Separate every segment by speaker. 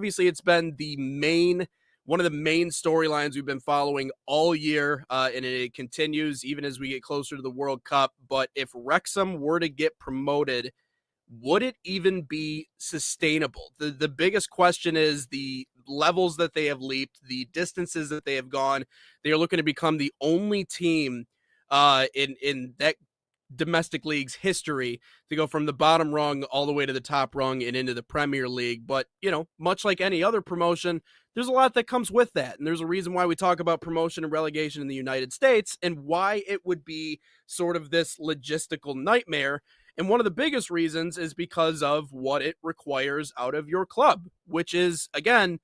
Speaker 1: Obviously, it's been one of the main storylines we've been following all year, and it continues even as we get closer to the World Cup. But if Wrexham were to get promoted, would it even be sustainable? The biggest question is the levels that they have leaped, the distances that they have gone. They are looking to become the only team in that domestic league's history to go from the bottom rung all the way to the top rung and into the Premier League. But, much like any other promotion, there's a lot that comes with that. And there's a reason why we talk about promotion and relegation in the United States and why it would be sort of this logistical nightmare. And one of the biggest reasons is because of what it requires out of your club, which is, again,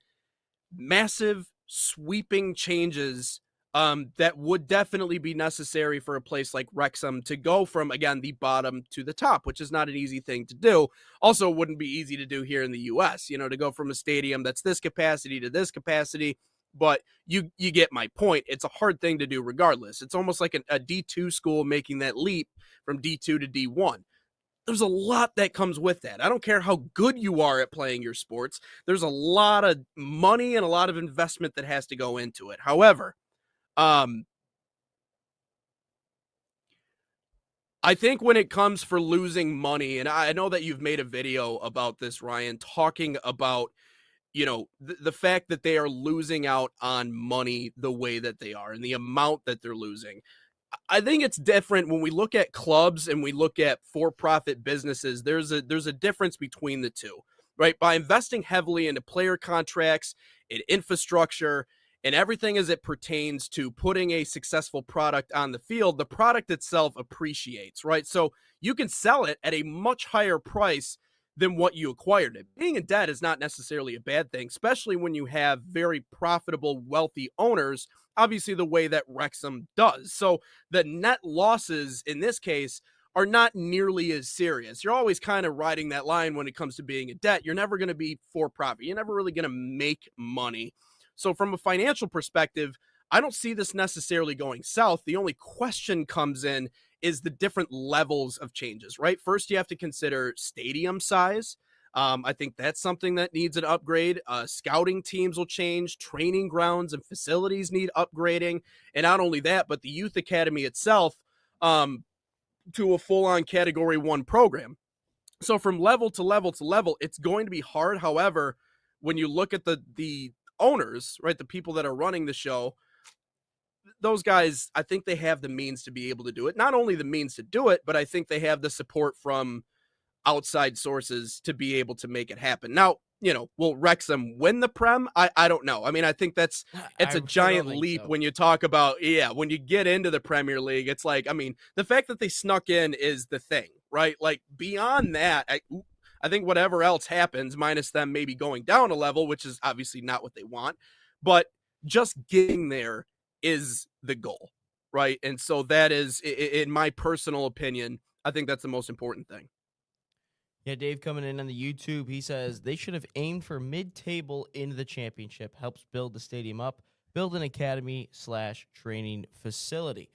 Speaker 1: massive sweeping changes that would definitely be necessary for a place like Wrexham to go from, again, the bottom to the top, which is not an easy thing to do. Also, wouldn't be easy to do here in the U.S., to go from a stadium that's this capacity to this capacity. But you get my point. It's a hard thing to do regardless. It's almost like a D2 school making that leap from D2 to D1. There's a lot that comes with that. I don't care how good you are at playing your sports. There's a lot of money and a lot of investment that has to go into it. However, I think when it comes for losing money, and I know that you've made a video about this, Ryan, talking about, the fact that they are losing out on money the way that they are and the amount that they're losing. I think it's different when we look at clubs and we look at for-profit businesses. There's a difference between the two, right? By investing heavily into player contracts and infrastructure and everything as it pertains to putting a successful product on the field, the product itself appreciates, right? So you can sell it at a much higher price than what you acquired it. Being in debt is not necessarily a bad thing, especially when you have very profitable, wealthy owners, obviously the way that Wrexham does. So the net losses in this case are not nearly as serious. You're always kind of riding that line when it comes to being in debt. You're never going to be for profit. You're never really going to make money. So from a financial perspective, I don't see this necessarily going south. The only question comes in is the different levels of changes, right? First, you have to consider stadium size. I think that's something that needs an upgrade. Scouting teams will change. Training grounds and facilities need upgrading. And not only that, but the youth academy itself to a full-on Category 1 program. So from level to level to level, it's going to be hard. However, when you look at the owners, right, the people that are running the show, those guys, I think they have the means to be able to do it. Not only the means to do it, but I think they have the support from outside sources to be able to make it happen. Now, will Wrexham win the Prem? I don't know. I mean, I think it's a giant leap when you talk about, when you get into the Premier League, it's like, I mean, the fact that they snuck in is the thing, right? Like beyond that, I think whatever else happens, minus them maybe going down a level, which is obviously not what they want, but just getting there is the goal, right? And so that is, in my personal opinion, I think that's the most important thing.
Speaker 2: Yeah, Dave coming in on the YouTube, he says they should have aimed for mid-table into the championship, helps build the stadium up, build an academy/training facility.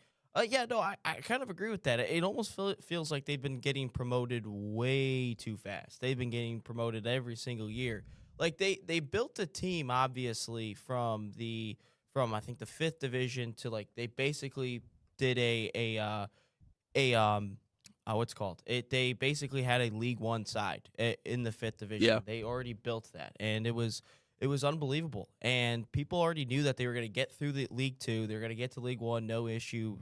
Speaker 2: Yeah, no, I kind of agree with that. It almost feels like they've been getting promoted way too fast. They've been getting promoted every single year. Like they built a team obviously from I think the fifth division to like they basically did a what's called it. They basically had a League One side in the fifth division.
Speaker 1: Yeah.
Speaker 2: They already built that, and it was unbelievable. And people already knew that they were going to get through the League Two. They were going to get to League One, no issue,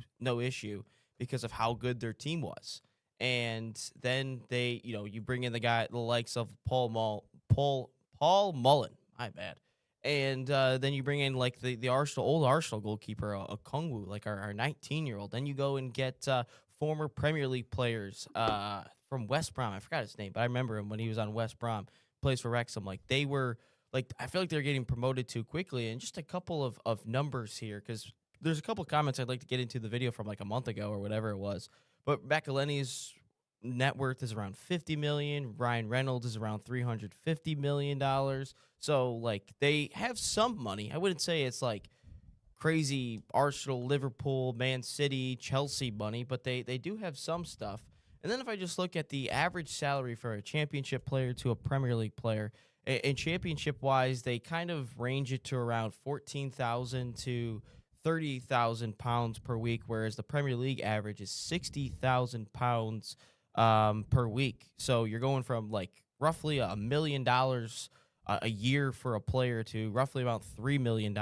Speaker 2: because of how good their team was. And then they, you bring in the likes of Paul Mullen. My bad. And then you bring in like the old Arsenal goalkeeper, a Kongwu, like our 19-year-old. Then you go and get former Premier League players from West Brom. I forgot his name, but I remember him when he was on West Brom. Plays for Wrexham. Like they were, like I feel like they're getting promoted too quickly. And just a couple of numbers here, because there's a couple of comments I'd like to get into the video from like a month ago or whatever it was. But McElhenney's net worth is around $50 million. Ryan Reynolds is around $350 million. So like they have some money. I wouldn't say it's like crazy Arsenal, Liverpool, Man City, Chelsea money, but they do have some stuff. And then if I just look at the average salary for a championship player to a Premier League player, And championship wise, they kind of range it to around 14,000 to 30,000 pounds per week, whereas the Premier League average is 60,000 pounds per week. So you're going from like roughly $1 million a year for a player to roughly about $3 million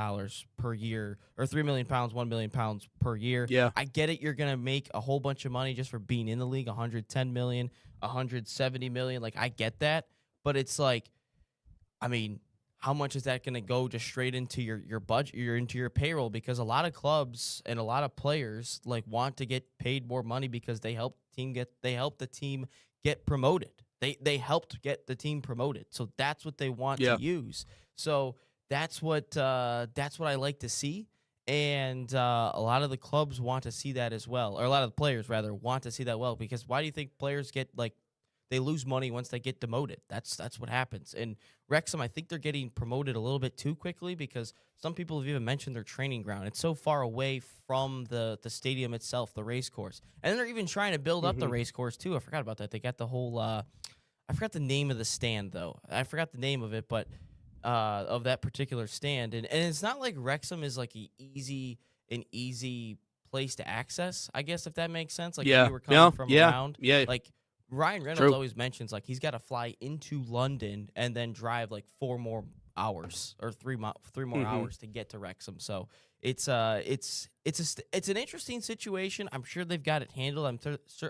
Speaker 2: per year, or 3 million pounds, 1 million pounds per year.
Speaker 1: Yeah.
Speaker 2: I get it. You're going to make a whole bunch of money just for being in the league, 110 million, 170 million. Like, I get that. But it's like, I mean, how much is that going to go just straight into your budget, into your payroll? Because a lot of clubs and a lot of players like want to get paid more money because they help the team get promoted. They helped get the team promoted, so that's what they want to
Speaker 1: Yeah.
Speaker 2: use. So that's what I like to see, and a lot of the clubs want to see that as well, or a lot of the players rather want to see that well. Because why do you think players get like they lose money once they get demoted? That's what happens. And Wrexham, I think they're getting promoted a little bit too quickly because some people have even mentioned their training ground. It's so far away from the stadium itself, the race course. And then they're even trying to build up the
Speaker 1: Mhm.
Speaker 2: race course too. I forgot about that. They got the whole I forgot the name of the stand though. I forgot the name of it, but of that particular stand. And it's not like Wrexham is like an easy place to access, I guess, if that makes sense. Like if
Speaker 1: Yeah.
Speaker 2: you were coming
Speaker 1: No.
Speaker 2: from
Speaker 1: Yeah.
Speaker 2: around,
Speaker 1: Yeah.
Speaker 2: like Ryan Reynolds
Speaker 1: True.
Speaker 2: always mentions like he's got to fly into London and then drive like 4 more hours or 3 more
Speaker 1: Mhm.
Speaker 2: hours to get to Wrexham. So it's an interesting situation. I'm sure they've got it handled.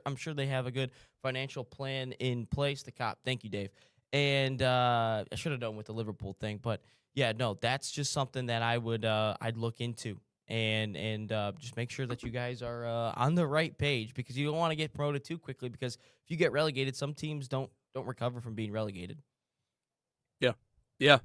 Speaker 2: I'm sure they have a good financial plan in place. The cop, thank you, Dave. And I should have done with the Liverpool thing, but yeah, no, that's just something that I'd look into and just make sure that you guys are on the right page because you don't want to get promoted too quickly because if you get relegated, some teams don't recover from being relegated.
Speaker 1: Yeah. Yeah.